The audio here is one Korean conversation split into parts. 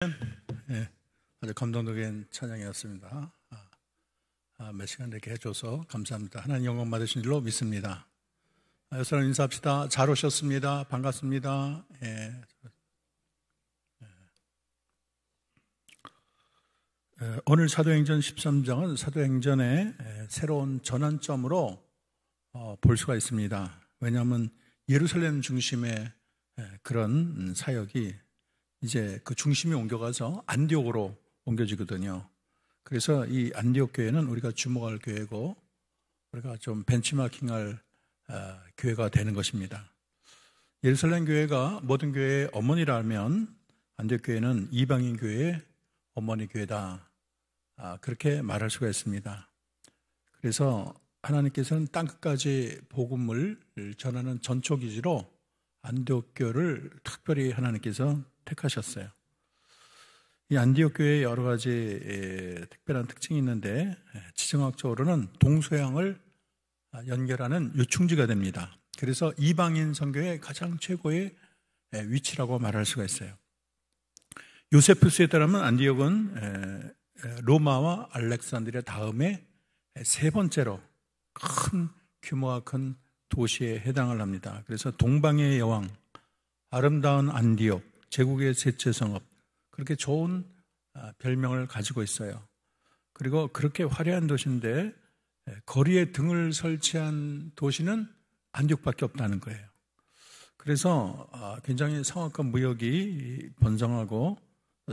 네, 아주 감동적인 찬양이었습니다. 몇 시간 이렇게 해줘서 감사합니다. 하나님 영광 받으신 줄로 믿습니다. 여러분 인사합시다. 잘 오셨습니다. 반갑습니다. 예. 오늘 사도행전 13장은 사도행전의 새로운 전환점으로 볼 수가 있습니다. 왜냐하면 예루살렘 중심의 그런 사역이 이제 그 중심이 옮겨가서 안디옥으로 옮겨지거든요. 그래서 이 안디옥 교회는 우리가 주목할 교회고 우리가 좀 벤치마킹할 교회가 되는 것입니다. 예루살렘 교회가 모든 교회의 어머니라면 안디옥 교회는 이방인 교회의 어머니 교회다. 그렇게 말할 수가 있습니다. 그래서 하나님께서는 땅끝까지 복음을 전하는 전초기지로 안디옥 교회를 특별히 하나님께서 택하셨어요. 이 안디옥 교회에 여러 가지 특별한 특징이 있는데 지정학적으로는 동서양을 연결하는 요충지가 됩니다. 그래서 이방인 선교의 가장 최고의 위치라고 말할 수가 있어요. 요세푸스에 따르면 안디옥은 로마와 알렉산드리아 다음에 세 번째로 큰 규모가 큰 도시에 해당을 합니다. 그래서 동방의 여왕, 아름다운 안디옥, 제국의 셋째 성읍, 그렇게 좋은 별명을 가지고 있어요. 그리고 그렇게 화려한 도시인데 거리에 등을 설치한 도시는 안디옥밖에 없다는 거예요. 그래서 굉장히 상업과 무역이 번성하고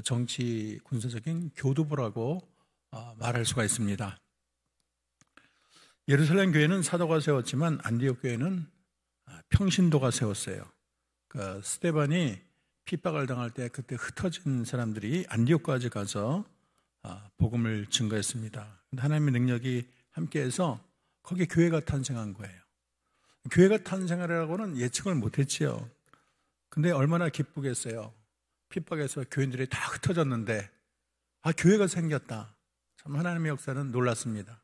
정치, 군사적인 교두보라고 말할 수가 있습니다. 예루살렘 교회는 사도가 세웠지만 안디옥 교회는 평신도가 세웠어요. 스데반이 핍박을 당할 때 그때 흩어진 사람들이 안디옥까지 가서 복음을 증거했습니다. 하나님의 능력이 함께해서 거기에 교회가 탄생한 거예요. 교회가 탄생하라고는 예측을 못했지요. 근데 얼마나 기쁘겠어요. 핍박에서 교인들이 다 흩어졌는데 교회가 생겼다. 참 하나님의 역사는 놀랐습니다.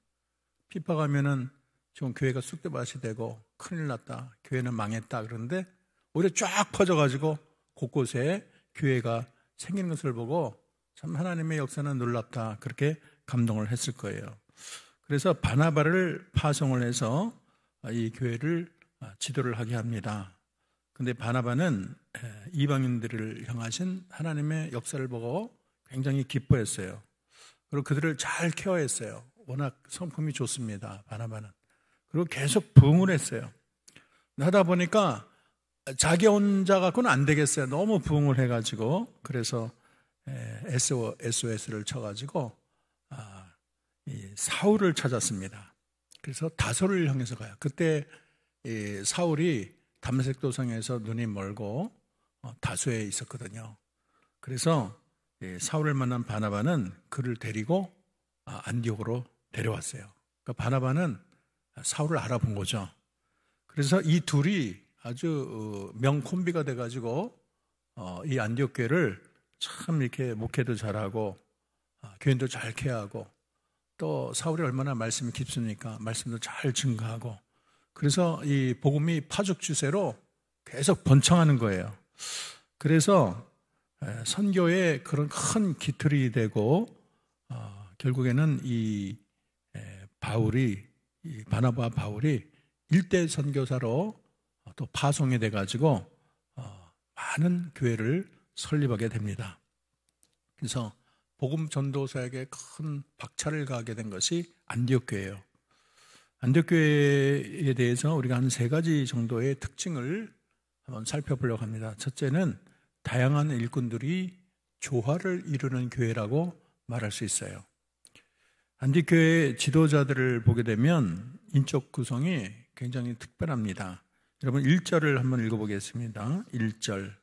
핍박하면은 지금 교회가 쑥대밭이 되고 큰일 났다. 교회는 망했다. 그런데 오히려 쫙 퍼져가지고 곳곳에 교회가 생기는 것을 보고 참 하나님의 역사는 놀랍다. 그렇게 감동을 했을 거예요. 그래서 바나바를 파송을 해서 이 교회를 지도를 하게 합니다. 근데 바나바는 이방인들을 향하신 하나님의 역사를 보고 굉장히 기뻐했어요. 그리고 그들을 잘 케어했어요. 워낙 성품이 좋습니다. 바나바는. 그리고 계속 부흥을 했어요. 하다 보니까 자기 혼자 갖고는 안 되겠어요. 너무 부흥을 해가지고. 그래서 SOS를 쳐가지고 사울을 찾았습니다. 그래서 다소를 향해서 가요. 그때 사울이 담메색 도성에서 눈이 멀고 다소에 있었거든요. 그래서 사울을 만난 바나바는 그를 데리고 안디옥으로 데려왔어요. 그러니까 바나바는 사울을 알아본 거죠. 그래서 이 둘이 아주 명콤비가 돼가지고 이 안디옥 교회를 참 이렇게 목회도 잘하고 교인도 잘 케어하고 또 사울이 얼마나 말씀이 깊습니까? 말씀도 잘 증거하고 그래서 이 복음이 파죽지세로 계속 번창하는 거예요. 그래서 선교에 그런 큰 기틀이 되고 결국에는 이 바나바와 바울이 일대 선교사로 또 파송이 돼가지고 많은 교회를 설립하게 됩니다. 그래서 복음 전도사에게 큰 박차를 가하게 된 것이 안디옥 교회예요. 안디옥 교회에 대해서 우리가 한 세 가지 정도의 특징을 한번 살펴보려고 합니다. 첫째는 다양한 일꾼들이 조화를 이루는 교회라고 말할 수 있어요. 안디옥 교회의 지도자들을 보게 되면 인적 구성이 굉장히 특별합니다. 여러분 1절을 한번 읽어보겠습니다. 1절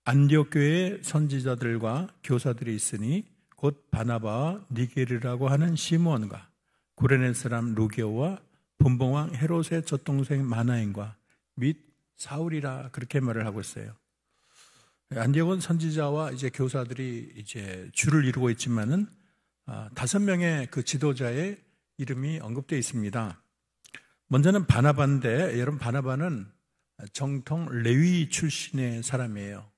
안디옥 교회의 선지자들과 교사들이 있으니 곧 바나바와 니게르라고 하는 시므온과 구레네 사람 루게오와 분봉왕 헤롯의 젖동생 마나인과 및 사울이라 그렇게 말을 하고 있어요. 안디옥은 선지자와 이제 교사들이 이제 주를 이루고 있지만은 5명의 그 지도자의 이름이 언급되어 있습니다. 먼저는 바나바인데 여러분 바나바는 정통 레위 출신의 사람이에요.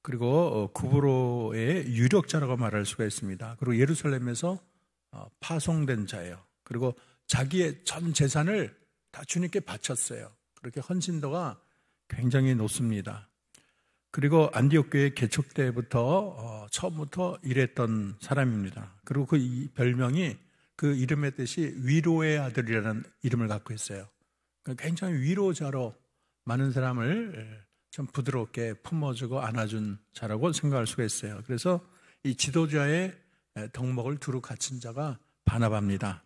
그리고 구브로의 유력자라고 말할 수가 있습니다. 그리고 예루살렘에서 파송된 자예요. 그리고 자기의 전 재산을 다 주님께 바쳤어요. 그렇게 헌신도가 굉장히 높습니다. 그리고 안디옥 교회 개척 때부터 처음부터 일했던 사람입니다. 그리고 그 별명이 그 이름의 뜻이 위로의 아들이라는 이름을 갖고 있어요. 굉장히 위로자로 많은 사람을 좀 부드럽게 품어주고 안아준 자라고 생각할 수가 있어요. 그래서 이 지도자의 덕목을 두루 갖춘 자가 바나바입니다.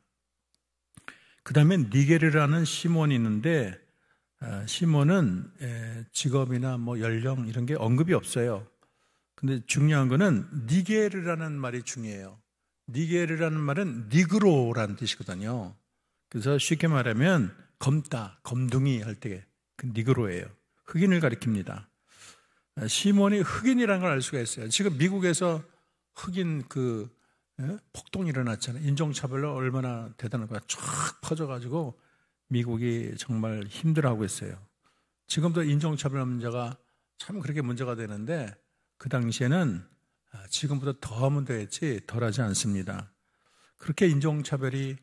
그 다음에 니게르라는 시몬이 있는데 시몬은 직업이나 뭐 연령 이런 게 언급이 없어요. 근데 중요한 거는 니게르라는 말이 중요해요. 니게르라는 말은 니그로라는 뜻이거든요. 그래서 쉽게 말하면 검다, 검둥이 할 때 그 니그로예요. 흑인을 가리킵니다. 시몬이 흑인이라는 걸 알 수가 있어요. 지금 미국에서 흑인 폭동이 일어났잖아요. 인종차별로 얼마나 대단한 거야. 쫙 퍼져가지고 미국이 정말 힘들어하고 있어요. 지금도 인종차별 문제가 참 그렇게 문제가 되는데 그 당시에는 지금보다 더 문제였지 덜하지 않습니다. 그렇게 인종차별이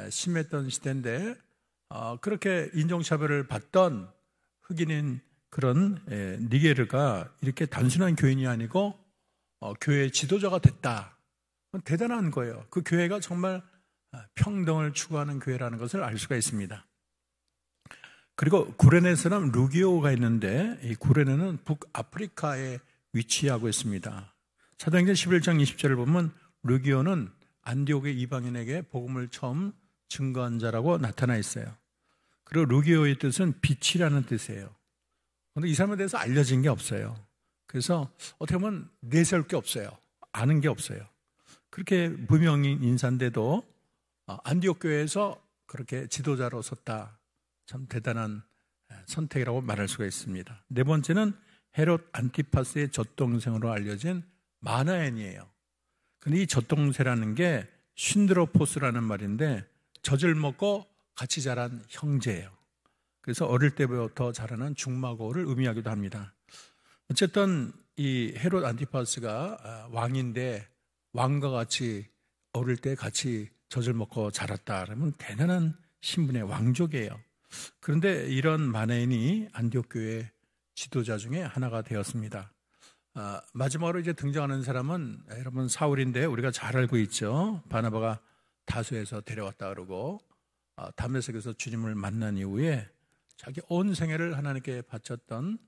심했던 시대인데 그렇게 인종차별을 받던 흑인인 그런 니게르가 이렇게 단순한 교인이 아니고 교회의 지도자가 됐다. 대단한 거예요. 그 교회가 정말 평등을 추구하는 교회라는 것을 알 수가 있습니다. 그리고 구레네 사람 루기오가 있는데 이 구레네는 북아프리카에 위치하고 있습니다. 사도행전 11장 20절을 보면 루기오는 안디옥의 이방인에게 복음을 처음 증거한 자라고 나타나 있어요. 그리고 루기오의 뜻은 빛이라는 뜻이에요. 그런데 이 사람에 대해서 알려진 게 없어요. 그래서 어떻게 보면 내세울 게 없어요. 아는 게 없어요. 그렇게 무명인 인사인데도 안디옥 교회에서 그렇게 지도자로 섰다. 참 대단한 선택이라고 말할 수가 있습니다. 네 번째는 헤롯 안티파스의 젖동생으로 알려진 마나엔이에요. 근데 이 젖동생이라는 게 신드로포스라는 말인데 젖을 먹고 같이 자란 형제예요. 그래서 어릴 때부터 자라는 중마고를 의미하기도 합니다. 어쨌든 이 헤롯 안티파스가 왕인데 왕과 같이 어릴 때 같이 젖을 먹고 자랐다 그러면 대단한 신분의 왕족이에요. 그런데 이런 마나엔이 안디옥 교회 지도자 중에 하나가 되었습니다. 마지막으로 이제 등장하는 사람은 여러분 사울인데 우리가 잘 알고 있죠. 바나바가 다소에서 데려왔다 그러고 담메색에서 주님을 만난 이후에 자기 온 생애를 하나님께 바쳤던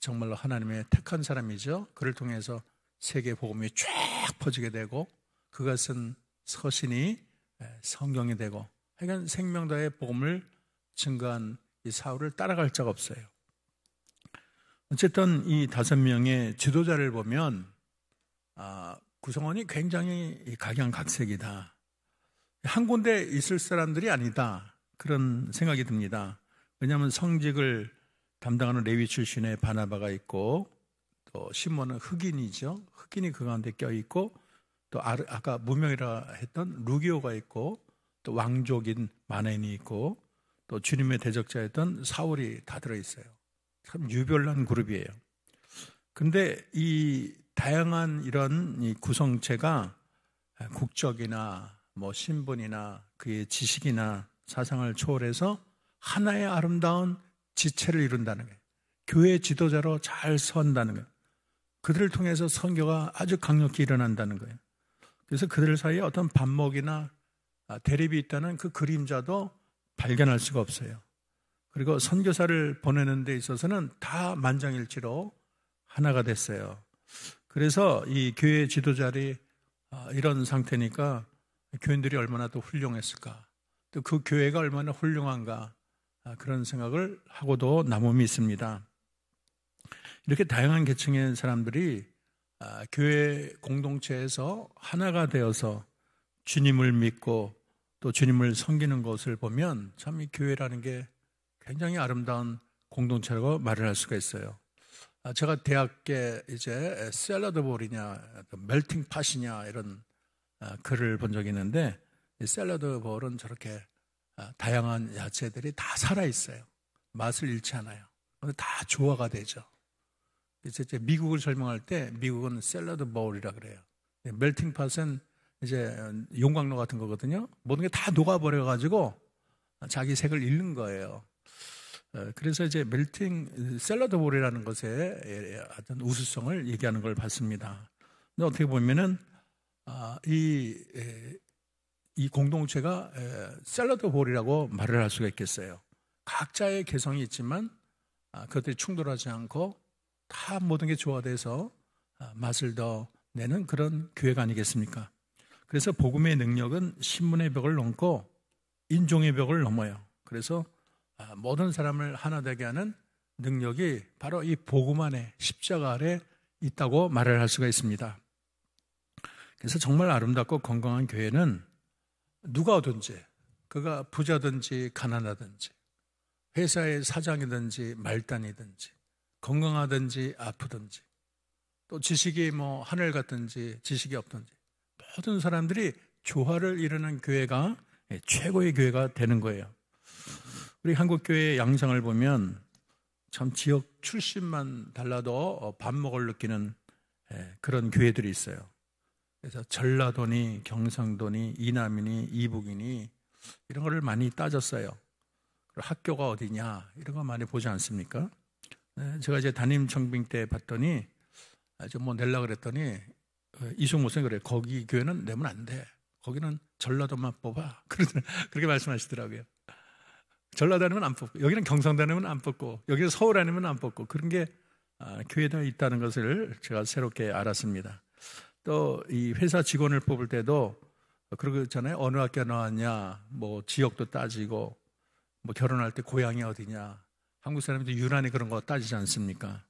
정말로 하나님의 택한 사람이죠. 그를 통해서 세계 복음이 쫙 퍼지게 되고 그가 쓴 서신이 성경이 되고 하여간 생명다의 복음을 증거한 이 사울을 따라갈 자가 없어요. 어쨌든 이 5명의 지도자를 보면 구성원이 굉장히 각양각색이다. 한 군데 있을 사람들이 아니다. 그런 생각이 듭니다. 왜냐하면 성직을 담당하는 레위 출신의 바나바가 있고 또 시몬은 흑인이죠. 흑인이 그 가운데 껴있고 또 아까 무명이라 했던 루기오가 있고 또 왕족인 마나엔이 있고 또 주님의 대적자였던 사울이 다 들어있어요. 참 유별난 그룹이에요. 그런데 이 다양한 이런 이 구성체가 국적이나 뭐 신분이나 그의 지식이나 사상을 초월해서 하나의 아름다운 지체를 이룬다는 거예요. 교회 지도자로 잘 선다는 거예요. 그들을 통해서 선교가 아주 강력히 일어난다는 거예요. 그래서 그들 사이에 어떤 반목이나 대립이 있다는 그 그림자도 발견할 수가 없어요. 그리고 선교사를 보내는 데 있어서는 다 만장일치로 하나가 됐어요. 그래서 이 교회 지도자들이 이런 상태니까 교인들이 얼마나 또 훌륭했을까, 또 그 교회가 얼마나 훌륭한가, 그런 생각을 하고도 남음이 있습니다. 이렇게 다양한 계층의 사람들이 교회 공동체에서 하나가 되어서 주님을 믿고 또 주님을 섬기는 것을 보면 참 이 교회라는 게 굉장히 아름다운 공동체라고 말을 할 수가 있어요. 제가 대학에 이제 샐러드 볼이냐 멜팅 팟이냐 이런 글을 본 적이 있는데 이 샐러드 볼은 저렇게 다양한 야채들이 다 살아있어요. 맛을 잃지 않아요. 그런데 다 조화가 되죠. 이제 미국을 설명할 때 미국은 샐러드 바울이라 그래요. 멜팅 팟은 이제 용광로 같은 거거든요. 모든 게 다 녹아버려가지고 자기 색을 잃는 거예요. 그래서 이제 멜팅 샐러드 볼이라는 것에 어떤 우수성을 얘기하는 걸 봤습니다. 근데 어떻게 보면은 이 공동체가 샐러드 볼이라고 말을 할 수가 있겠어요. 각자의 개성이 있지만 그것들이 충돌하지 않고 다 모든 게 조화돼서 맛을 더 내는 그런 교회가 아니겠습니까? 그래서 복음의 능력은 신문의 벽을 넘고 인종의 벽을 넘어요. 그래서 모든 사람을 하나 되게 하는 능력이 바로 이 복음 안에 십자가 아래 있다고 말을 할 수가 있습니다. 그래서 정말 아름답고 건강한 교회는 누가 오든지, 그가 부자든지 가난하든지, 회사의 사장이든지 말단이든지, 건강하든지 아프든지, 또 지식이 하늘 같든지 지식이 없든지, 모든 사람들이 조화를 이루는 교회가 최고의 교회가 되는 거예요. 우리 한국교회의 양상을 보면 참 지역 출신만 달라도 반목을 느끼는 그런 교회들이 있어요. 그래서 전라도니 경상도니 이남이니 이북이니 이런 거를 많이 따졌어요. 그리고 학교가 어디냐 이런 거 많이 보지 않습니까? 제가 이제 담임 청빙 때 봤더니 좀 내려고 그랬더니 이승 목사님 그래, 거기 교회는 내면 안 돼. 거기는 전라도만 뽑아. 그렇게 말씀하시더라고요. 전라도 아니면 안 뽑고, 여기는 경상도 아니면 안 뽑고, 여기는 서울 아니면 안 뽑고, 그런 게 교회에 있다는 것을 제가 새롭게 알았습니다. 또 이 회사 직원을 뽑을 때도 그러잖아요. 어느 학교 나왔냐, 지역도 따지고, 결혼할 때 고향이 어디냐. 한국 사람들이 유난히 그런 거 따지지 않습니까?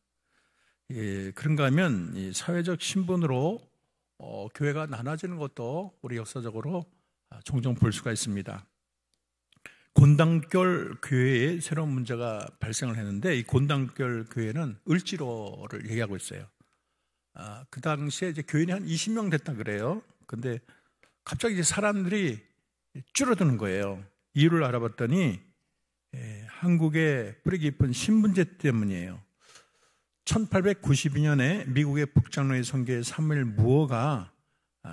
그런가 하면 이 사회적 신분으로 교회가 나눠지는 것도 우리 역사적으로 종종 볼 수가 있습니다. 곤당결 교회에 새로운 문제가 발생을 했는데, 이 곤당결 교회는 을지로를 얘기하고 있어요. 그 당시에 이제 교인이 한 20명 됐다 그래요. 근데 갑자기 이제 사람들이 줄어드는 거예요. 이유를 알아봤더니 한국의 뿌리 깊은 신분제 때문이에요. 1892년에 미국의 북장로의 선교의 사무엘 무어가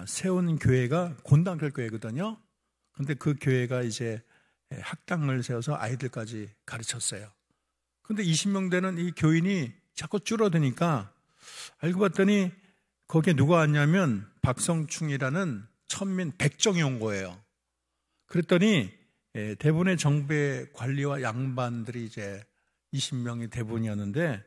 세운 교회가 곤당결 교회거든요. 그런데 그 교회가 이제 학당을 세워서 아이들까지 가르쳤어요. 그런데 20명 되는 이 교인이 자꾸 줄어드니까 알고 봤더니 거기에 누가 왔냐면 박성충이라는 천민 백정이 온 거예요. 그랬더니 대부분의 정부의 관리와 양반들이 이제 20명이 대부분이었는데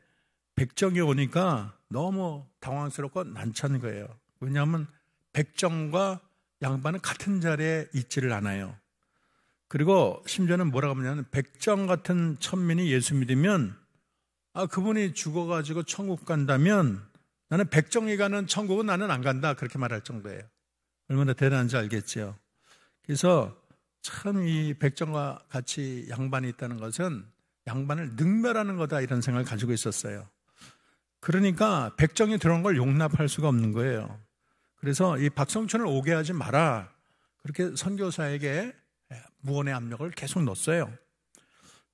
백정이 오니까 너무 당황스럽고 난처한 거예요. 왜냐하면 백정과 양반은 같은 자리에 있지를 않아요. 그리고 심지어는 뭐라고 하냐면 백정 같은 천민이 예수 믿으면 그분이 죽어가지고 천국 간다면 나는 백정이 가는 천국은 나는 안 간다, 그렇게 말할 정도예요. 얼마나 대단한지 알겠죠. 그래서 참 이 백정과 같이 양반이 있다는 것은 양반을 능멸하는 거다, 이런 생각을 가지고 있었어요. 그러니까 백정이 들어온 걸 용납할 수가 없는 거예요. 그래서 이 박성춘을 오게 하지 마라, 그렇게 선교사에게 무언의 압력을 계속 넣었어요.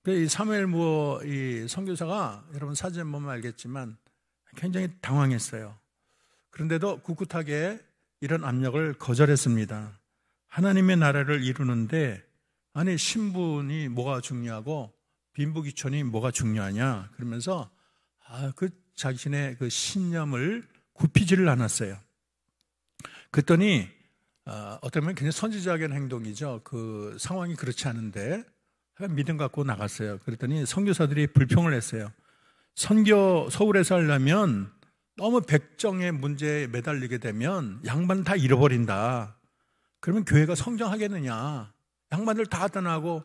이 사무엘 무어 이 선교사가 여러분 사진 보면 알겠지만 굉장히 당황했어요. 그런데도 꿋꿋하게 이런 압력을 거절했습니다. 하나님의 나라를 이루는데 아니 신분이 뭐가 중요하고 빈부귀천이 뭐가 중요하냐, 그러면서 그 자신의 그 신념을 굽히지를 않았어요. 그랬더니 어떻게 보면 굉장히 선지자적인 행동이죠. 그 상황이 그렇지 않은데 믿음 갖고 나갔어요. 그랬더니 선교사들이 불평을 했어요. 선교 서울에서 하려면 너무 백정의 문제에 매달리게 되면 양반 다 잃어버린다. 그러면 교회가 성장하겠느냐. 양반들 다 떠나고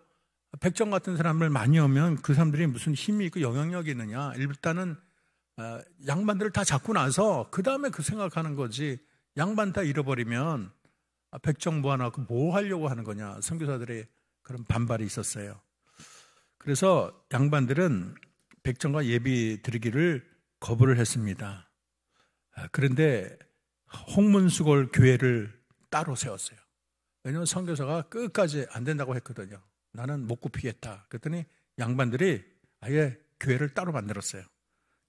백정 같은 사람을 많이 오면 그 사람들이 무슨 힘이 있고 영향력이 있느냐. 일단은 양반들을 다 잡고 나서 그 다음에 그 생각하는 거지. 양반 다 잃어버리면 백정 모아놓고 뭐 하려고 하는 거냐. 선교사들의 그런 반발이 있었어요. 그래서 양반들은 백정과 예비 드리기를 거부를 했습니다. 그런데 홍문수골 교회를 따로 세웠어요. 왜냐하면 선교사가 끝까지 안 된다고 했거든요. 나는 못 굽히겠다. 그랬더니 양반들이 아예 교회를 따로 만들었어요.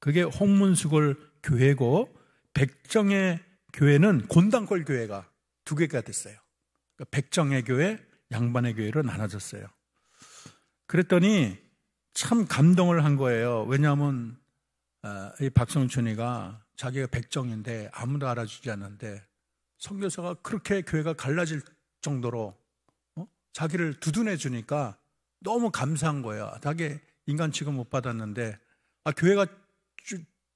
그게 홍문수골 교회고 백정의 교회는 곤단골 교회가 두 개가 됐어요. 그러니까 백정의 교회, 양반의 교회로 나눠졌어요. 그랬더니 참 감동을 한 거예요. 왜냐하면 이 박성춘이가 자기가 백정인데 아무도 알아주지 않는데 선교사가 그렇게 교회가 갈라질 정도로 자기를 두둔해 주니까 너무 감사한 거예요. 자기 인간 취급 못 받았는데 교회가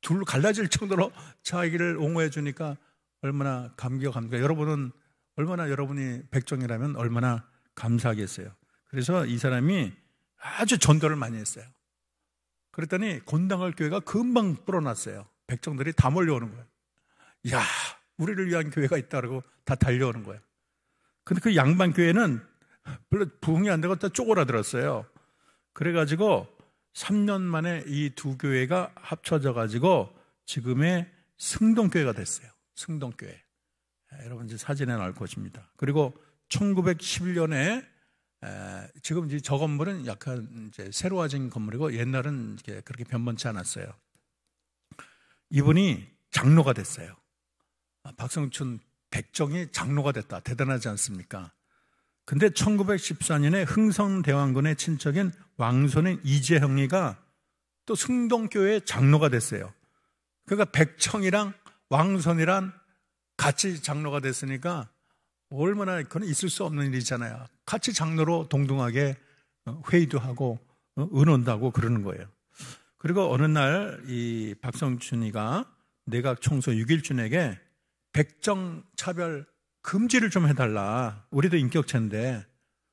둘로 갈라질 정도로 자기를 옹호해 주니까 얼마나 감격합니까? 여러분은 얼마나 여러분이 백정이라면 얼마나 감사하겠어요. 그래서 이 사람이 아주 전도를 많이 했어요. 그랬더니 곤당을 교회가 금방 불어났어요. 백정들이 다 몰려오는 거예요. 이야, 우리를 위한 교회가 있다고 다 달려오는 거예요. 근데 그 양반 교회는 별로 부흥이 안 되고 다 쪼그라들었어요. 그래가지고 3년 만에 이 두 교회가 합쳐져 가지고 지금의 승동교회가 됐어요. 승동교회. 여러분 이제 사진에 나올 것입니다. 그리고 1911년에 지금 이제 저 건물은 약간 이제 새로워진 건물이고 옛날은 그렇게 변변치 않았어요. 이분이 장로가 됐어요. 박성춘 백정이 장로가 됐다. 대단하지 않습니까? 근데 1914년에 흥성대왕군의 친척인 왕손인 이재형이가 또 승동교회 장로가 됐어요. 그러니까 백청이랑 왕손이랑 같이 장로가 됐으니까 얼마나 그건 있을 수 없는 일이잖아요. 같이 장로로 동등하게 회의도 하고 의논도 하고 그러는 거예요. 그리고 어느 날 이 박성춘이가 내각 총서 6.1준에게 백정 차별 금지를 좀 해달라. 우리도 인격체인데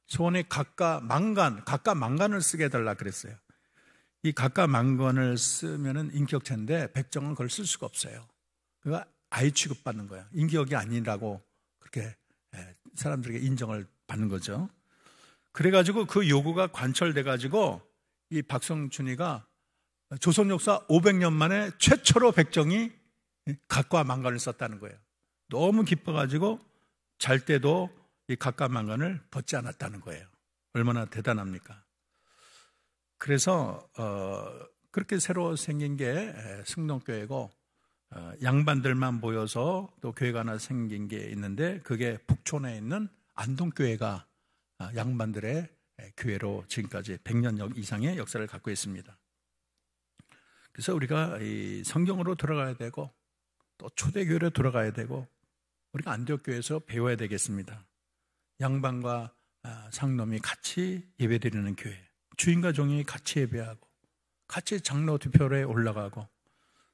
소원에 각가 망간을 쓰게 해달라 그랬어요. 이 각가 망간을 쓰면은 인격체인데 백정은 그걸 쓸 수가 없어요. 그러니까 아이 취급받는 거야. 인격이 아니라고 그렇게 사람들에게 인정을 받는 거죠. 그래가지고 그 요구가 관철돼가지고 이 박성춘이가 조선 역사 500년 만에 최초로 백정이 각과 망간을 썼다는 거예요. 너무 기뻐가지고 잘 때도 이 각과 망간을 벗지 않았다는 거예요. 얼마나 대단합니까? 그래서 그렇게 새로 생긴 게 승동교회고 양반들만 모여서 또 교회가 하나 생긴 게 있는데 그게 북촌에 있는 안동교회가 양반들의 교회로 지금까지 100년 이상의 역사를 갖고 있습니다. 그래서 우리가 이 성경으로 돌아가야 되고 또 초대교회로 돌아가야 되고 우리가 안디옥교회에서 배워야 되겠습니다. 양반과 상놈이 같이 예배드리는 교회, 주인과 종이 같이 예배하고 같이 장로 투표로에 올라가고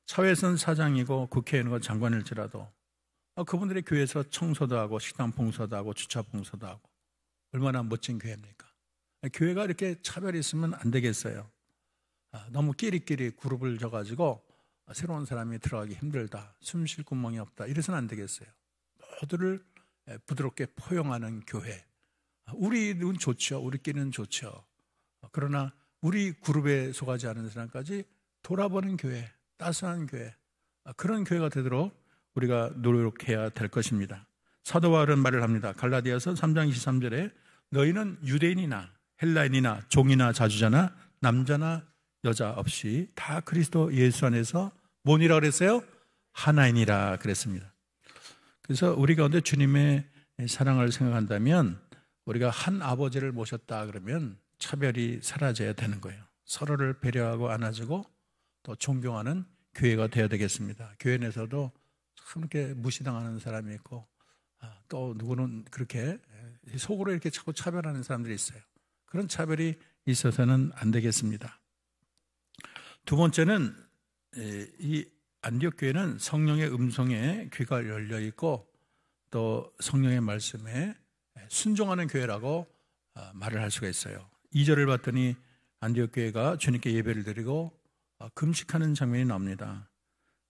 사회에서는 사장이고 국회의원과 장관일지라도 그분들의 교회에서 청소도 하고 식당 봉사도 하고 주차 봉사도 하고 얼마나 멋진 교회입니까? 교회가 이렇게 차별이 있으면 안 되겠어요. 너무 끼리끼리 그룹을 져가지고 새로운 사람이 들어가기 힘들다, 숨 쉴 구멍이 없다 이래서는 안 되겠어요. 모두를 부드럽게 포용하는 교회. 우리는 좋죠. 우리끼리는 좋죠. 그러나 우리 그룹에 속하지 않은 사람까지 돌아보는 교회, 따스한 교회, 그런 교회가 되도록 우리가 노력해야 될 것입니다. 사도 바울은 말을 합니다. 갈라디아서 3장 23절에 너희는 유대인이나 헬라인이나 종이나 자주자나 남자나 여자 없이 다 그리스도 예수 안에서 뭐니라 그랬어요? 하나이니라 그랬습니다. 그래서 우리 가운데 주님의 사랑을 생각한다면 우리가 한 아버지를 모셨다 그러면 차별이 사라져야 되는 거예요. 서로를 배려하고 안아주고 또 존경하는 교회가 되어야 되겠습니다. 교회 내에서도 참 이렇게 무시당하는 사람이 있고 또 누구는 그렇게 속으로 이렇게 자꾸 차별하는 사람들이 있어요. 그런 차별이 있어서는 안 되겠습니다. 두 번째는 이 안디옥 교회는 성령의 음성에 귀가 열려 있고 또 성령의 말씀에 순종하는 교회라고 말을 할 수가 있어요. 2절을 봤더니 안디옥 교회가 주님께 예배를 드리고 금식하는 장면이 나옵니다.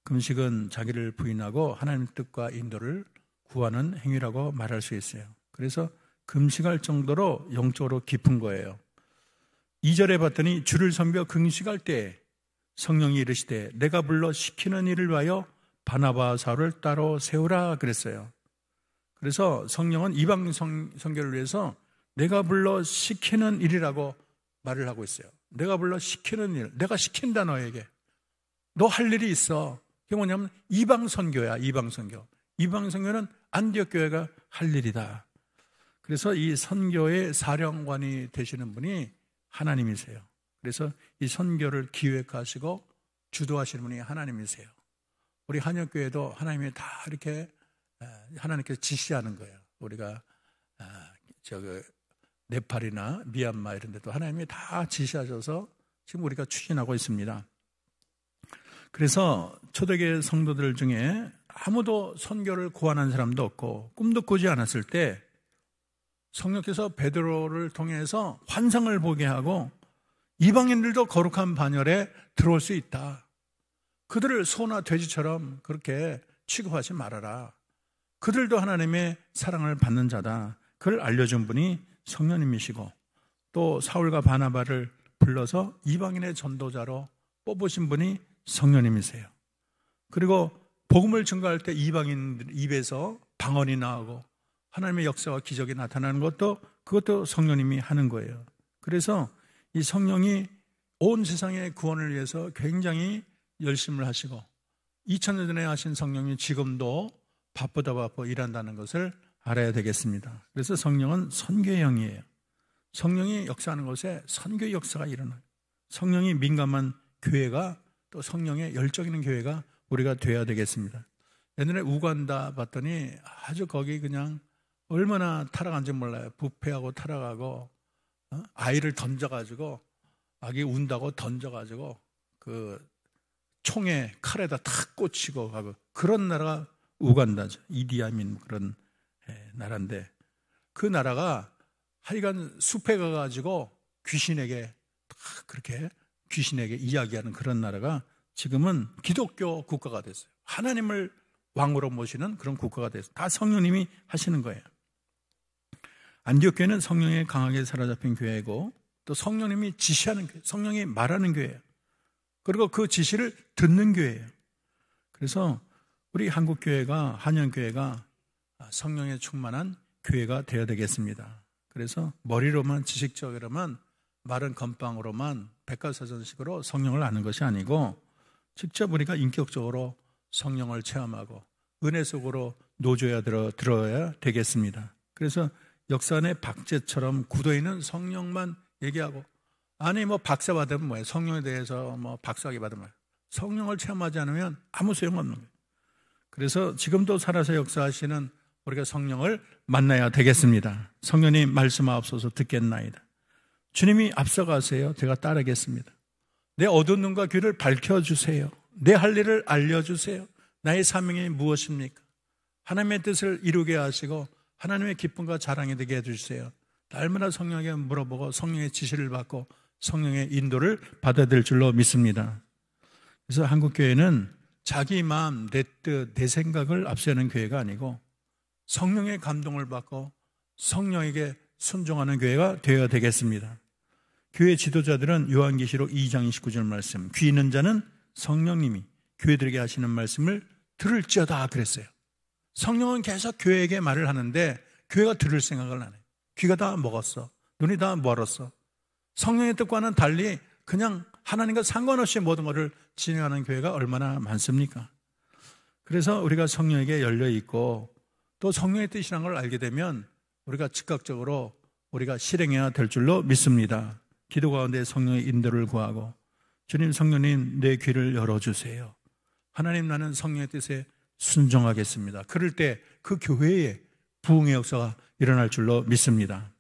금식은 자기를 부인하고 하나님의 뜻과 인도를 구하는 행위라고 말할 수 있어요. 그래서 금식할 정도로 영적으로 깊은 거예요. 2절에 봤더니 주를 섬겨 금식할 때 성령이 이르시되 내가 불러 시키는 일을 위하여 바나바와 사울을 따로 세우라 그랬어요. 그래서 성령은 이방 선교를 위해서 내가 불러 시키는 일이라고 말을 하고 있어요. 내가 불러 시키는 일, 내가 시킨다 너에게. 너 할 일이 있어. 그게 뭐냐면 이방 선교야. 이방 선교. 이방 선교는 안디옥 교회가 할 일이다. 그래서 이 선교의 사령관이 되시는 분이 하나님이세요. 그래서 이 선교를 기획하시고 주도하시는 분이 하나님이세요. 우리 한역교회도 하나님이 다 이렇게 하나님께서 지시하는 거예요. 우리가 네팔이나 미얀마 이런 데도 하나님이 다 지시하셔서 지금 우리가 추진하고 있습니다. 그래서 초대교회 성도들 중에 아무도 선교를 고안한 사람도 없고 꿈도 꾸지 않았을 때 성령께서 베드로를 통해서 환상을 보게 하고 이방인들도 거룩한 반열에 들어올 수 있다. 그들을 소나 돼지처럼 그렇게 취급하지 말아라. 그들도 하나님의 사랑을 받는 자다. 그걸 알려준 분이 성령님이시고 또 사울과 바나바를 불러서 이방인의 전도자로 뽑으신 분이 성령님이세요. 그리고 복음을 증거할 때 이방인들 입에서 방언이 나오고 하나님의 역사와 기적이 나타나는 그것도 성령님이 하는 거예요. 그래서 이 성령이 온 세상의 구원을 위해서 굉장히 열심을 하시고 2000년 전에 하신 성령이 지금도 바쁘다 일한다는 것을 알아야 되겠습니다. 그래서 성령은 선교의 영이에요. 성령이 역사하는 곳에 선교의 역사가 일어나요. 성령이 민감한 교회가 또 성령의 열정 있는 교회가 우리가 돼야 되겠습니다. 옛날에 우간다 봤더니 아주 거기 그냥 얼마나 타락한지 몰라요. 부패하고 타락하고 아이를 던져가지고 아기 운다고 던져가지고 그 총에 칼에다 탁 꽂히고 가고 그런 나라가 우간다죠. 이디아민 그런 나라인데 그 나라가 하여간 숲에 가가지고 귀신에게 그렇게 귀신에게 이야기하는 그런 나라가 지금은 기독교 국가가 됐어요. 하나님을 왕으로 모시는 그런 국가가 됐어요. 다 성령님이 하시는 거예요. 안디옥 교회는 성령에 강하게 사로잡힌 교회이고 또 성령님이 지시하는 교회, 성령이 말하는 교회예요. 그리고 그 지시를 듣는 교회예요. 그래서 우리 한국교회가 한영교회가 성령에 충만한 교회가 되어야 되겠습니다. 그래서 머리로만 지식적으로만 마른 건빵으로만 백과사전식으로 성령을 아는 것이 아니고 직접 우리가 인격적으로 성령을 체험하고 은혜 속으로 노조에 들어야 되겠습니다. 그래서 역사의 박제처럼 굳어있는 성령만 얘기하고 아니 박사 받으면 뭐예요? 성령에 대해서 박사학위 받으면 뭐예요? 성령을 체험하지 않으면 아무 소용없는 거예요. 그래서 지금도 살아서 역사하시는 우리가 성령을 만나야 되겠습니다. 성령님 말씀하옵소서 듣겠나이다. 주님이 앞서가세요. 제가 따르겠습니다. 내 어두운 눈과 귀를 밝혀주세요. 내 할 일을 알려주세요. 나의 사명이 무엇입니까? 하나님의 뜻을 이루게 하시고 하나님의 기쁨과 자랑이 되게 해주세요. 날마다 성령에게 물어보고 성령의 지시를 받고 성령의 인도를 받아야 될 줄로 믿습니다. 그래서 한국교회는 자기 마음, 내 뜻, 내 생각을 앞세우는 교회가 아니고 성령의 감동을 받고 성령에게 순종하는 교회가 되어야 되겠습니다. 교회 지도자들은 요한계시록 2장 29절 말씀, 귀 있는 자는 성령님이 교회들에게 하시는 말씀을 들을지어다 그랬어요. 성령은 계속 교회에게 말을 하는데 교회가 들을 생각을 안 해요. 귀가 다 먹었어. 눈이 다 멀었어. 성령의 뜻과는 달리 그냥 하나님과 상관없이 모든 것을 진행하는 교회가 얼마나 많습니까? 그래서 우리가 성령에게 열려 있고 또 성령의 뜻이라는 걸 알게 되면 우리가 즉각적으로 우리가 실행해야 될 줄로 믿습니다. 기도 가운데 성령의 인도를 구하고 주님 성령님 내 귀를 열어주세요. 하나님 나는 성령의 뜻에 순종하겠습니다. 그럴 때 그 교회에 부흥의 역사가 일어날 줄로 믿습니다.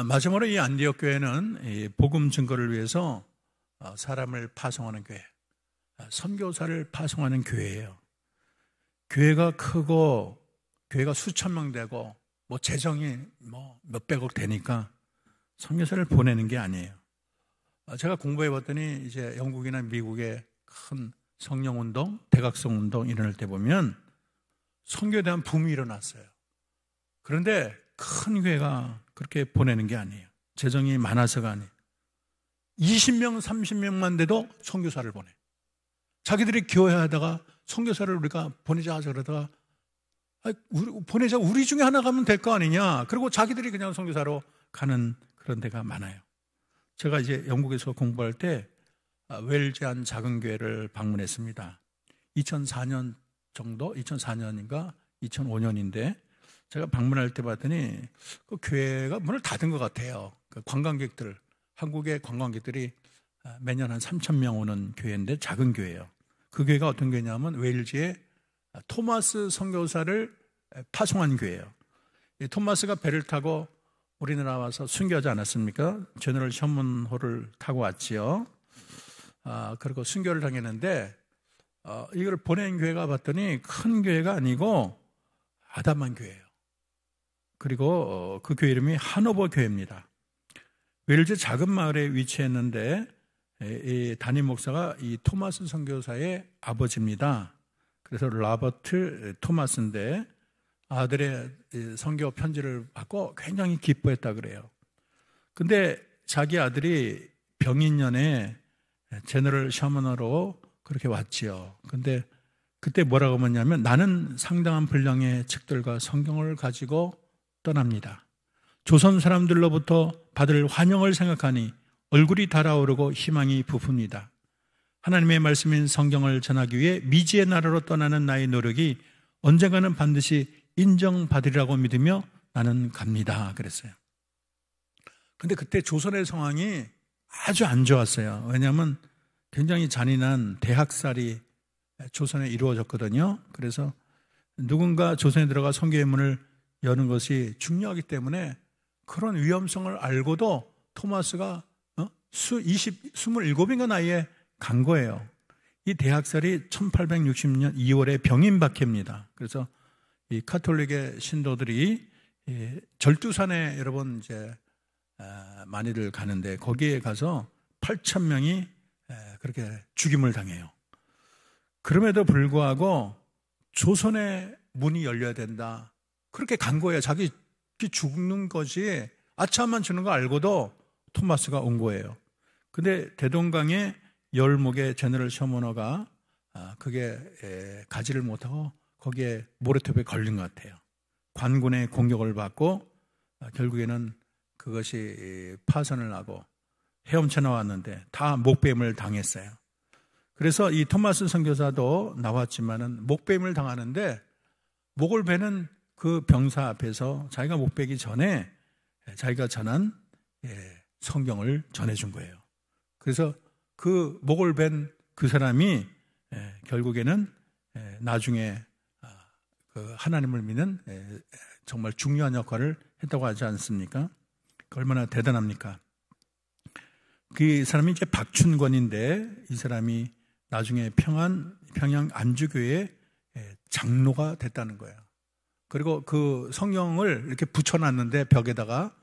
마지막으로 이 안디옥 교회는 복음 증거를 위해서 사람을 파송하는 교회, 선교사를 파송하는 교회예요. 교회가 크고 교회가 수천 명 되고 재정이 몇백억 되니까 선교사를 보내는 게 아니에요. 제가 공부해 봤더니 이제 영국이나 미국의 큰 성령운동, 대각성운동 일어날 때 보면 선교에 대한 붐이 일어났어요. 그런데 큰 교회가 그렇게 보내는 게 아니에요. 재정이 많아서가 아니에요. 20명, 30명만 돼도 선교사를 보내. 자기들이 교회하다가 선교사를 우리가 보내자 하자 그러다가 보내자 우리 중에 하나 가면 될 거 아니냐. 그리고 자기들이 그냥 선교사로 가는 그런 데가 많아요. 제가 이제 영국에서 공부할 때 웰즈의 한 작은 교회를 방문했습니다. 2004년 정도, 2004년인가 2005년인데 제가 방문할 때 봤더니 그 교회가 문을 닫은 것 같아요. 그 관광객들, 한국의 관광객들이 매년 한 3,000명 오는 교회인데 작은 교회예요. 그 교회가 어떤 교회냐면 웨일즈의 토마스 선교사를 파송한 교회예요. 이 토마스가 배를 타고 우리나라 와서 순교하지 않았습니까? 제너럴 셔먼호를 타고 왔지요. 그리고 순교를 당했는데 이걸 보낸 교회가 봤더니 큰 교회가 아니고 아담한 교회예요. 그리고 그 교회 이름이 하노버 교회입니다. 웰즈 작은 마을에 위치했는데 이 담임 목사가 이 토마스 선교사의 아버지입니다. 그래서 로버트 토마스인데 아들의 선교 편지를 받고 굉장히 기뻐했다 그래요. 근데 자기 아들이 병인년에 제너럴 셔먼으로 그렇게 왔지요. 근데 그때 뭐라고 했냐면 나는 상당한 분량의 책들과 성경을 가지고 떠납니다. 조선 사람들로부터 받을 환영을 생각하니 얼굴이 달아오르고 희망이 부풉니다. 하나님의 말씀인 성경을 전하기 위해 미지의 나라로 떠나는 나의 노력이 언젠가는 반드시 인정받으리라고 믿으며 나는 갑니다. 그랬어요. 근데 그때 조선의 상황이 아주 안 좋았어요. 왜냐하면 굉장히 잔인한 대학살이 조선에 이루어졌거든요. 그래서 누군가 조선에 들어가 선교의 문을 여는 것이 중요하기 때문에 그런 위험성을 알고도 토마스가 27인가 나이에 간 거예요. 이 대학살이 1860년 2월에 병인박해입니다. 그래서 이 카톨릭의 신도들이 절두산에 여러분 이제 많이들 가는데 거기에 가서 8,000명이 그렇게 죽임을 당해요. 그럼에도 불구하고 조선의 문이 열려야 된다. 그렇게 간 거예요. 자기 죽는 것이 아차만 주는 거 알고도 토마스가 온 거예요. 근데 대동강에 열목의 제너럴 셔먼호가 그게 가지를 못하고 거기에 모래톱에 걸린 것 같아요. 관군의 공격을 받고 결국에는 그것이 파선을 하고 헤엄쳐 나왔는데 다 목뱀을 당했어요. 그래서 이 토마스 선교사도 나왔지만은 목뱀을 당하는데 목을 베는 그 병사 앞에서 자기가 목 베기 전에 자기가 전한 성경을 전해준 거예요. 그래서 그 목을 벤 그 사람이 결국에는 나중에 그 하나님을 믿는 정말 중요한 역할을 했다고 하지 않습니까? 얼마나 대단합니까? 그 사람이 이제 박춘권인데 이 사람이 나중에 평양 안주교회 장로가 됐다는 거예요. 그리고 그 성경을 이렇게 붙여놨는데 벽에다가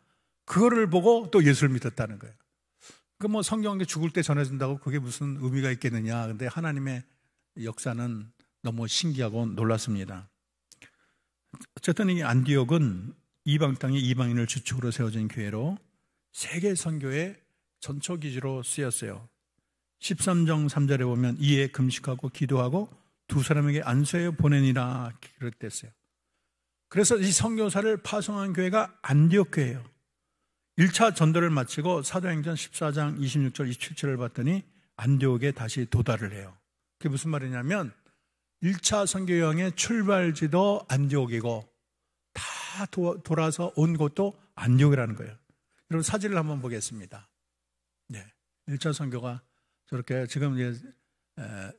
그거를 보고 또 예수를 믿었다는 거예요. 그 뭐 성경이 죽을 때 전해준다고 그게 무슨 의미가 있겠느냐. 근데 하나님의 역사는 너무 신기하고 놀랐습니다. 어쨌든 이 안디옥은 이방 땅에 이방인을 주축으로 세워진 교회로 세계 선교의 전초기지로 쓰였어요. 13정 3절에 보면 이에 금식하고 기도하고 두 사람에게 안수하여 보내니라 그랬댔어요. 그래서 이 선교사를 파송한 교회가 안디옥 교회예요. 1차 전도를 마치고 사도행전 14장 26절 27절을 봤더니 안디옥에 다시 도달을 해요. 그게 무슨 말이냐면 1차 선교 여행의 출발지도 안디옥이고 다 돌아서 온 곳도 안디옥이라는 거예요. 여러분 사진을 한번 보겠습니다. 네, 1차 선교가 저렇게 지금 이제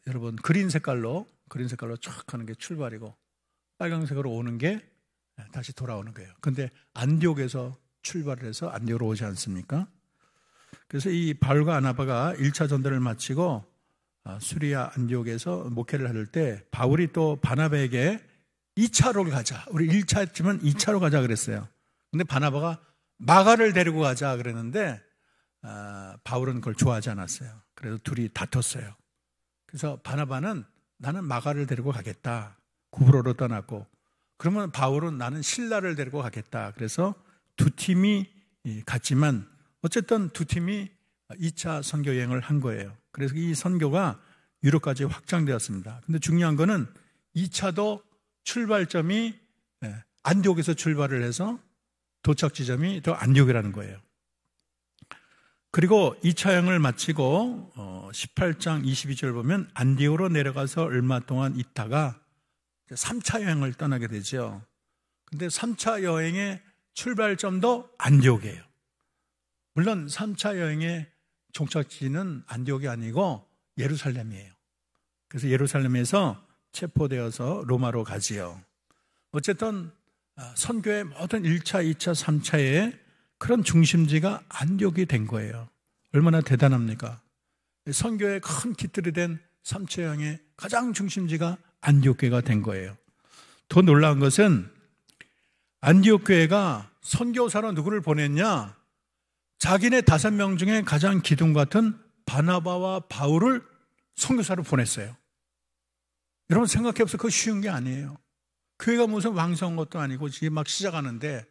여러분 그린 색깔로 쫙 하는 게 출발이고 빨간색으로 오는 게 다시 돌아오는 거예요. 근데 안디옥에서 출발을 해서 안디옥으로 오지 않습니까? 그래서 이 바울과 아나바가 1차 전도를 마치고 수리아 안디옥에서 목회를 할 때 바울이 또 바나바에게 2차로 가자. 우리 1차 했지만 2차로 가자 그랬어요. 근데 바나바가 마가를 데리고 가자 그랬는데 바울은 그걸 좋아하지 않았어요. 그래서 둘이 다퉜어요. 그래서 바나바는 나는 마가를 데리고 가겠다. 구브로로 떠났고 그러면 바울은 나는 실라를 데리고 가겠다. 그래서 두 팀이 갔지만 어쨌든 두 팀이 2차 선교 여행을 한 거예요. 그래서 이 선교가 유럽까지 확장되었습니다. 근데 중요한 거는 2차도 출발점이 안디옥에서 출발을 해서 도착 지점이 또 안디옥이라는 거예요. 그리고 2차 여행을 마치고 18장 22절 보면 안디오로 내려가서 얼마 동안 있다가 3차 여행을 떠나게 되죠. 근데 3차 여행의 출발점도 안디옥이에요. 물론 3차 여행의 종착지는 안디옥이 아니고 예루살렘이에요. 그래서 예루살렘에서 체포되어서 로마로 가지요. 어쨌든 선교의 모든 1차, 2차, 3차의 그런 중심지가 안디옥이 된 거예요. 얼마나 대단합니까? 선교의 큰 깃들이 된 3차 여행의 가장 중심지가 안디옥 교회가 된 거예요. 더 놀라운 것은 안디옥 교회가 선교사로 누구를 보냈냐? 자기네 5명 중에 가장 기둥 같은 바나바와 바울을 선교사로 보냈어요. 여러분 생각해보세요. 그거 쉬운 게 아니에요. 교회가 무슨 왕성한 것도 아니고 지금 막 시작하는데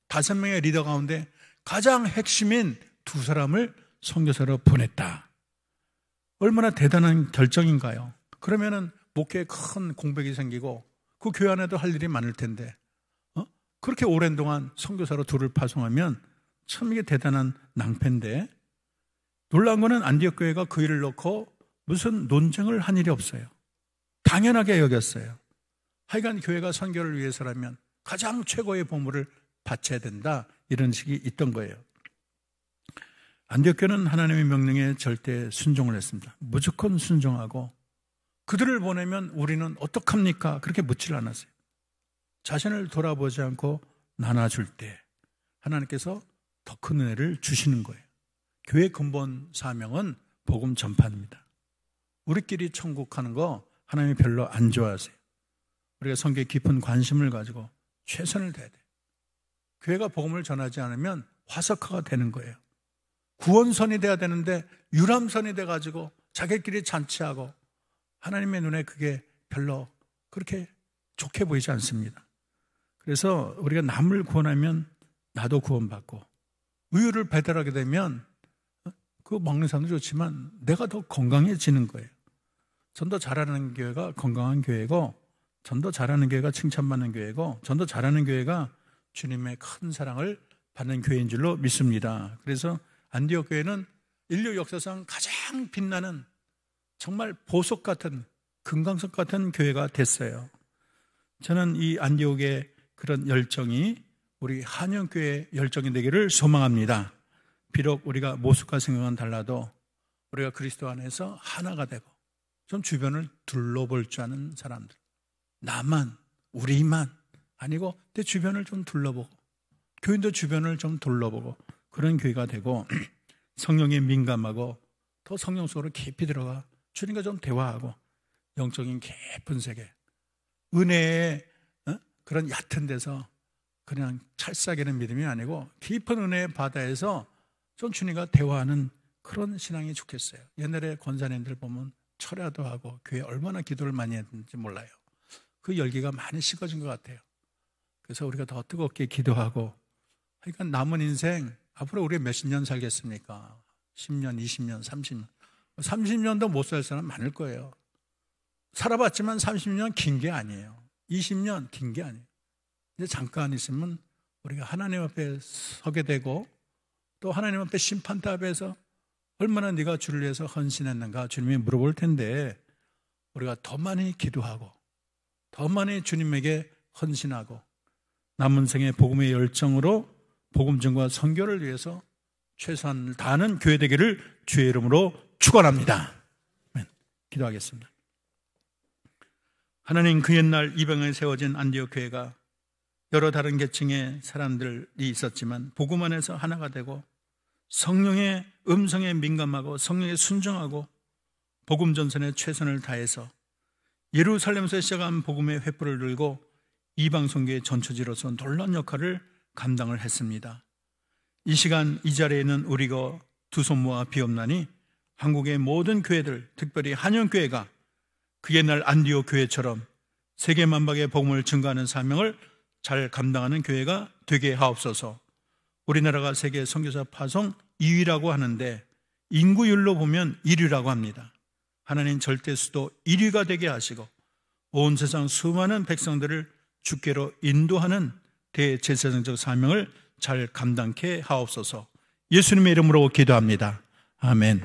5명의 리더 가운데 가장 핵심인 2사람을 선교사로 보냈다. 얼마나 대단한 결정인가요? 그러면은 목회에 큰 공백이 생기고 그 교회 안에도 할 일이 많을 텐데 그렇게 오랜 동안 선교사로 2를 파송하면 참 이게 대단한 낭패인데, 놀라운 거는 안디옥 교회가 그 일을 놓고 무슨 논쟁을 한 일이 없어요. 당연하게 여겼어요. 하여간 교회가 선교를 위해서라면 가장 최고의 보물을 바쳐야 된다, 이런 식이 있던 거예요. 안디옥 교회는 하나님의 명령에 절대 순종을 했습니다. 무조건 순종하고 그들을 보내면 우리는 어떡합니까? 그렇게 묻지를 않았어요. 자신을 돌아보지 않고 나눠줄 때 하나님께서 더 큰 은혜를 주시는 거예요. 교회 근본 사명은 복음 전파입니다. 우리끼리 천국하는 거 하나님이 별로 안 좋아하세요. 우리가 선교에 깊은 관심을 가지고 최선을 다해야 돼요. 교회가 복음을 전하지 않으면 화석화가 되는 거예요. 구원선이 돼야 되는데 유람선이 돼가지고 자기끼리 잔치하고 하나님의 눈에 그게 별로 그렇게 좋게 보이지 않습니다. 그래서 우리가 남을 구원하면 나도 구원받고, 우유를 배달하게 되면 그거 먹는 사람도 좋지만 내가 더 건강해지는 거예요. 전도 잘하는 교회가 건강한 교회고, 전도 잘하는 교회가 칭찬받는 교회고, 전도 잘하는 교회가 주님의 큰 사랑을 받는 교회인 줄로 믿습니다. 그래서 안디옥 교회는 인류 역사상 가장 빛나는 정말 보석 같은, 금강석 같은 교회가 됐어요. 저는 이 안디옥의 그런 열정이 우리 한영교회의 열정이 되기를 소망합니다. 비록 우리가 모습과 생각은 달라도 우리가 그리스도 안에서 하나가 되고 좀 주변을 둘러볼 줄 아는 사람들, 나만, 우리만 아니고 내 주변을 좀 둘러보고, 교인도 주변을 좀 둘러보고, 그런 교회가 되고, 성령에 민감하고 더 성령 속으로 깊이 들어가 주님과 좀 대화하고, 영적인 깊은 세계, 은혜의 그런 얕은 데서 그냥 찰싹이는 믿음이 아니고 깊은 은혜의 바다에서 좀 주님과 대화하는 그런 신앙이 좋겠어요. 옛날에 권사님들 보면 철야도 하고 교회에 얼마나 기도를 많이 했는지 몰라요. 그 열기가 많이 식어진 것 같아요. 그래서 우리가 더 뜨겁게 기도하고, 그러니까 남은 인생 앞으로 우리가 몇십 년 살겠습니까? 10년, 20년, 30년. 30년도 못 살 사람 많을 거예요. 살아봤지만 30년 긴 게 아니에요. 20년 긴 게 아니에요. 이제 잠깐 있으면 우리가 하나님 앞에 서게 되고, 또 하나님 앞에 심판대 앞에서 얼마나 네가 주를 위해서 헌신했는가 주님이 물어볼 텐데, 우리가 더 많이 기도하고 더 많이 주님에게 헌신하고 남은 생의 복음의 열정으로 복음 전과 선교를 위해서 최선을 다하는 교회 되기를 주의 이름으로 축원합니다. 기도하겠습니다. 하나님, 그 옛날 이방에 세워진 안디옥 교회가 여러 다른 계층의 사람들이 있었지만 복음 안에서 하나가 되고 성령의 음성에 민감하고 성령에 순종하고 복음 전선에 최선을 다해서 예루살렘에서 시작한 복음의 횃불을 들고 이방 선교의 전초지로서 놀라운 역할을 감당을 했습니다. 이 시간 이 자리에 있는 우리가 두 손 모아 비옵나니 한국의 모든 교회들, 특별히 한영교회가 그 옛날 안디옥 교회처럼 세계 만방의 복음을 증거하는 사명을 잘 감당하는 교회가 되게 하옵소서. 우리나라가 세계 선교사 파송 2위라고 하는데 인구율로 보면 1위라고 합니다. 하나님 절대 수도 1위가 되게 하시고 온 세상 수많은 백성들을 주께로 인도하는 대제사장적 사명을 잘 감당케 하옵소서. 예수님의 이름으로 기도합니다. 아멘.